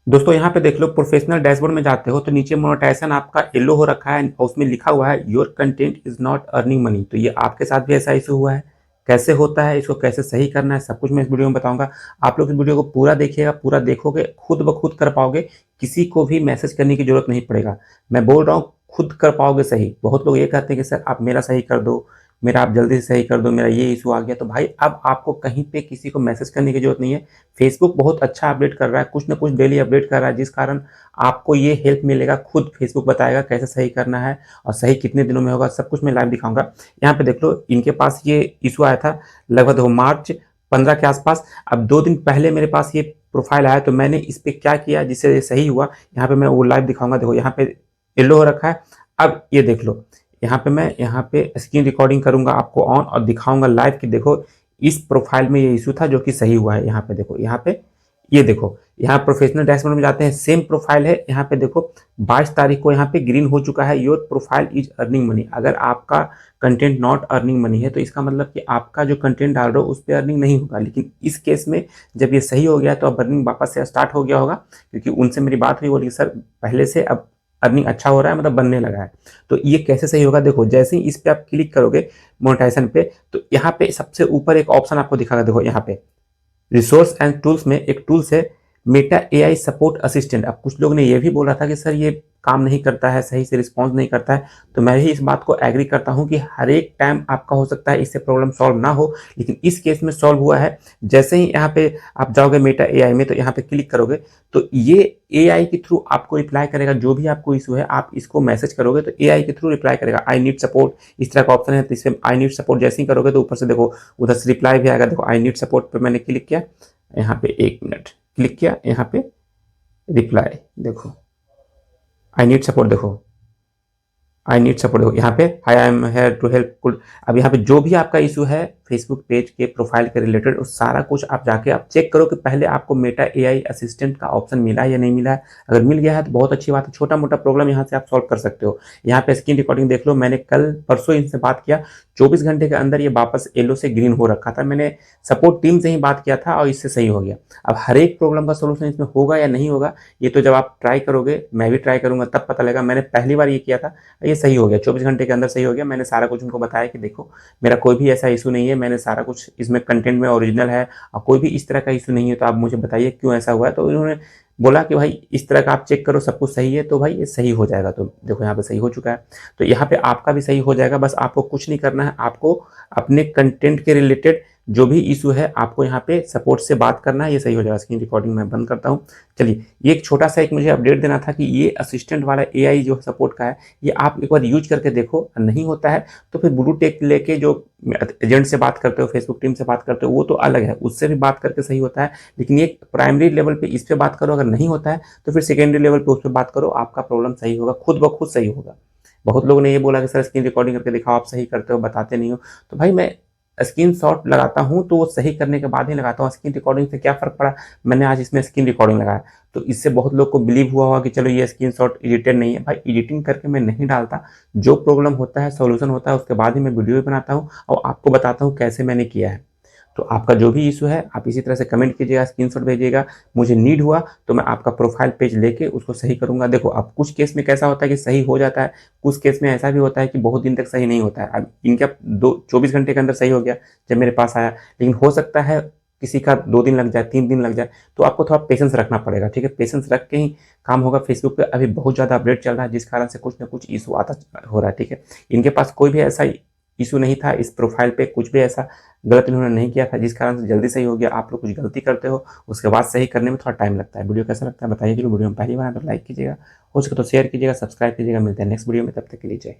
दोस्तों यहाँ पे देख लो, प्रोफेशनल डैशबोर्ड में जाते हो तो नीचे मोनेटाइजेशन आपका येलो हो रखा है और उसमें लिखा हुआ है your content is not earning money. तो ये आपके साथ भी ऐसा इशू हुआ है? कैसे होता है, इसको कैसे सही करना है, सब कुछ मैं इस वीडियो में बताऊंगा। आप लोग इस वीडियो को पूरा देखिएगा, पूरा देखोगे खुद ब खुद कर पाओगे, किसी को भी मैसेज करने की जरूरत नहीं पड़ेगा। मैं बोल रहा हूँ खुद कर पाओगे सही। बहुत लोग ये कहते हैं कि सर आप मेरा सही कर दो, मेरा आप जल्दी से सही कर दो, मेरा ये इशू आ गया। तो भाई अब आपको कहीं पे किसी को मैसेज करने की जरूरत नहीं है। फेसबुक बहुत अच्छा अपडेट कर रहा है, कुछ ना कुछ डेली अपडेट कर रहा है, जिस कारण आपको ये हेल्प मिलेगा। खुद फेसबुक बताएगा कैसे सही करना है और सही कितने दिनों में होगा, सब कुछ मैं लाइव दिखाऊंगा। यहाँ पे देख लो, इनके पास ये इशू आया था लगभग मार्च 15 के आसपास। अब 2 दिन पहले मेरे पास ये प्रोफाइल आया, तो मैंने इस पर क्या किया जिससे ये सही हुआ, यहाँ पे मैं वो लाइव दिखाऊंगा। देखो यहाँ पे येलो हो रखा है। अब ये देख लो, यहाँ पे मैं यहाँ पे स्क्रीन रिकॉर्डिंग करूंगा आपको ऑन और दिखाऊंगा लाइव कि देखो इस प्रोफाइल में ये इशू था जो कि सही हुआ है। यहाँ पे देखो, यहाँ पे ये देखो, यहाँ प्रोफेशनल डैशबोर्ड में जाते हैं, सेम प्रोफाइल है। यहाँ पे देखो 22 तारीख को यहाँ पे ग्रीन हो चुका है, your profile is earning money. अगर आपका कंटेंट नॉट अर्निंग मनी है तो इसका मतलब कि आपका जो कंटेंट डाल रहे हो उस पर अर्निंग नहीं होगा। लेकिन इस केस में जब ये सही हो गया तो अब अर्निंग वापस से स्टार्ट हो गया होगा, क्योंकि उनसे मेरी बात हुई, बोली सर पहले से अब अर्निंग अच्छा हो रहा है, मतलब बनने लगा है। तो ये कैसे सही होगा, देखो जैसे ही इस पे आप क्लिक करोगे मोनेटाइजेशन पे, तो यहाँ पे सबसे ऊपर एक ऑप्शन आपको दिखागा। देखो यहाँ पे रिसोर्स एंड टूल्स में एक टूल्स है, मेटा एआई सपोर्ट असिस्टेंट। अब कुछ लोग ने ये भी बोला था कि सर ये काम नहीं करता है, सही से रिस्पॉन्स नहीं करता है। तो मैं भी इस बात को एग्री करता हूं कि हर एक टाइम आपका हो सकता है इससे प्रॉब्लम सॉल्व ना हो, लेकिन इस केस में सॉल्व हुआ है। जैसे ही यहाँ पे आप जाओगे मेटा एआई में, तो यहाँ पे क्लिक करोगे तो ये एआई के थ्रू आपको रिप्लाई करेगा। जो भी आपको इशू है आप इसको मैसेज करोगे तो एआई के थ्रू रिप्लाई करेगा। आई नीड सपोर्ट इस तरह का ऑप्शन है, तो इसमें आई नीड सपोर्ट जैसे ही करोगे तो ऊपर से देखो उधर से रिप्लाई भी आएगा। देखो आई नीड सपोर्ट पे मैंने क्लिक किया, यहाँ पे 1 मिनट क्लिक किया, यहाँ पे रिप्लाई देखो, आई नीड सपोर्ट देखो, आई नीड सपोर्ट देखो यहाँ पे, I am here to help कुल। अब यहाँ पे जो भी आपका इशू है फेसबुक पेज के प्रोफाइल के रिलेटेड, उस सारा कुछ आप जाके आप चेक करो कि पहले आपको मेटा एआई असिस्टेंट का ऑप्शन मिला है या नहीं मिला है। अगर मिल गया है तो बहुत अच्छी बात है, छोटा मोटा प्रॉब्लम यहाँ से आप सॉल्व कर सकते हो। यहाँ पे स्क्रीन रिकॉर्डिंग देख लो, मैंने कल परसों इनसे बात किया, 24 घंटे के अंदर ये वापस येलो से ग्रीन हो रखा था। मैंने सपोर्ट टीम से ही बात किया था और इससे सही हो गया। अब हर एक प्रॉब्लम का सोल्यूशन इसमें होगा या नहीं होगा, ये तो जब आप ट्राई करोगे, मैं भी ट्राई करूंगा, तब पता लगेगा। मैंने पहली बार ये किया था, ये सही हो गया, 24 घंटे के अंदर सही हो गया। मैंने सारा कुछ उनको बताया कि देखो मेरा कोई भी ऐसा इशू नहीं है, मैंने सारा कुछ इसमें कंटेंट में ओरिजिनल है और कोई भी इस तरह का इशू नहीं है, तो आप मुझे बताइए क्यों ऐसा हुआ है। तो उन्होंने बोला कि भाई इस तरह का आप चेक करो, सब कुछ सही है, तो भाई ये सही हो जाएगा। तो देखो यहाँ पे सही हो चुका है, तो यहाँ पे आपका भी सही हो जाएगा। बस आपको कुछ नहीं करना है, आपको अपने कंटेंट के रिलेटेड जो भी इशू है आपको यहाँ पे सपोर्ट से बात करना है, ये सही हो जाएगा। स्क्रीन रिकॉर्डिंग मैं बंद करता हूँ। चलिए, ये एक छोटा सा एक मुझे अपडेट देना था कि ये असिस्टेंट वाला एआई जो सपोर्ट का है, ये आप एक बार यूज करके देखो। नहीं होता है तो फिर ब्लू टेक लेके जो एजेंट से बात करते हो, फेसबुक टीम से बात करते हो, वो तो अलग है, उससे भी बात करके सही होता है। लेकिन ये प्राइमरी लेवल पे इस पे बात करो, अगर नहीं होता है तो फिर सेकेंडरी लेवल पे उस पर बात करो, आपका प्रॉब्लम सही होगा, खुद ब खुद सही होगा। बहुत लोगों ने ये बोला कि सर स्क्रीन रिकॉर्डिंग करके दिखाओ, आप सही करते हो, बताते नहीं हो। तो भाई मैं स्क्रीन शॉट लगाता हूँ तो वो सही करने के बाद ही लगाता हूँ। स्क्रीन रिकॉर्डिंग से क्या फ़र्क पड़ा, मैंने आज इसमें स्क्रीन रिकॉर्डिंग लगाया तो इससे बहुत लोग को बिलीव हुआ होगा कि चलो ये स्क्रीन शॉट एडिटेड नहीं है। भाई एडिटिंग करके मैं नहीं डालता, जो प्रॉब्लम होता है सोल्यूशन होता है उसके बाद ही मैं वीडियो बनाता हूँ और आपको बताता हूँ कैसे मैंने किया है। तो आपका जो भी इशू है आप इसी तरह से कमेंट कीजिएगा, स्क्रीनशॉट भेजिएगा। मुझे नीड हुआ तो मैं आपका प्रोफाइल पेज लेके उसको सही करूंगा। देखो अब कुछ केस में कैसा होता है कि सही हो जाता है, कुछ केस में ऐसा भी होता है कि बहुत दिन तक सही नहीं होता है। अब इनका 24 घंटे के अंदर सही हो गया जब मेरे पास आया, लेकिन हो सकता है किसी का 2 दिन लग जाए, 3 दिन लग जाए। तो आपको थोड़ा पेशेंस रखना पड़ेगा, ठीक है, पेशेंस रख के ही काम होगा। फेसबुक पे अभी बहुत ज़्यादा अपडेट चल रहा है, जिस कारण से कुछ ना कुछ इशू आता हो रहा है, ठीक है। इनके पास कोई भी ऐसा इशू नहीं था, इस प्रोफाइल पे कुछ भी ऐसा गलत इन्होंने नहीं किया था, जिस कारण से जल्दी सही हो गया। आप लोग कुछ गलती करते हो उसके बाद सही करने में थोड़ा टाइम लगता है। वीडियो कैसा लगता है बताइए, वीडियो में पहली बार तो लाइक कीजिएगा, हो सके तो शेयर कीजिएगा, सब्सक्राइब कीजिएगा। मिलते हैं नेक्स्ट वीडियो में, तब तक के लिए जय।